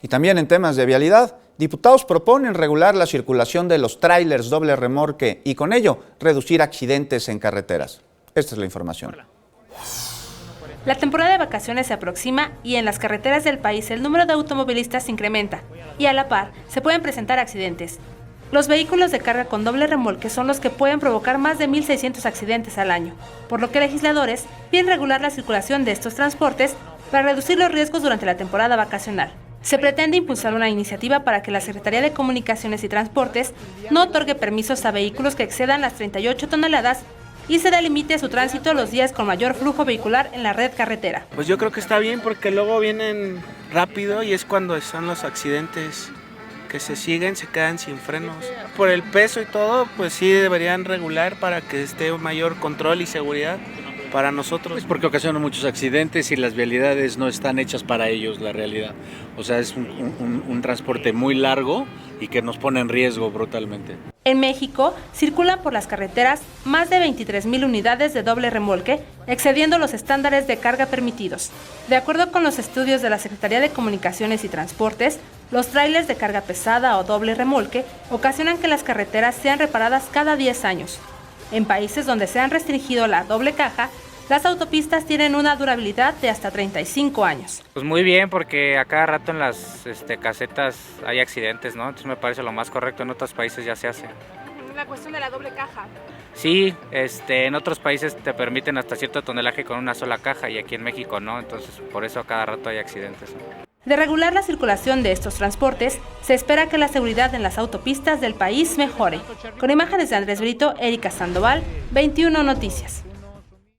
Y también en temas de vialidad, diputados proponen regular la circulación de los tráilers doble remolque y con ello reducir accidentes en carreteras. Esta es la información. La temporada de vacaciones se aproxima y en las carreteras del país el número de automovilistas se incrementa y a la par se pueden presentar accidentes. Los vehículos de carga con doble remolque son los que pueden provocar más de 1.600 accidentes al año, por lo que legisladores piden regular la circulación de estos transportes para reducir los riesgos durante la temporada vacacional. Se pretende impulsar una iniciativa para que la Secretaría de Comunicaciones y Transportes no otorgue permisos a vehículos que excedan las 38 toneladas y se delimite su tránsito los días con mayor flujo vehicular en la red carretera. Pues yo creo que está bien porque luego vienen rápido y es cuando están los accidentes que se siguen, se quedan sin frenos. Por el peso y todo, pues sí deberían regular para que esté un mayor control y seguridad para nosotros. Es porque ocasionan muchos accidentes y las vialidades no están hechas para ellos, la realidad. O sea, es un transporte muy largo y que nos pone en riesgo brutalmente. En México circulan por las carreteras más de 23,000 unidades de doble remolque, excediendo los estándares de carga permitidos. De acuerdo con los estudios de la Secretaría de Comunicaciones y Transportes, los tráilers de carga pesada o doble remolque ocasionan que las carreteras sean reparadas cada 10 años. En países donde se han restringido la doble caja, las autopistas tienen una durabilidad de hasta 35 años. Pues muy bien, porque a cada rato en las casetas hay accidentes, ¿no? Entonces me parece lo más correcto, en otros países ya se hace. La cuestión de la doble caja. Sí, en otros países te permiten hasta cierto tonelaje con una sola caja y aquí en México no, entonces por eso a cada rato hay accidentes, ¿no? De regular la circulación de estos transportes, se espera que la seguridad en las autopistas del país mejore. Con imágenes de Andrés Brito, Erika Sandoval, 21 Noticias.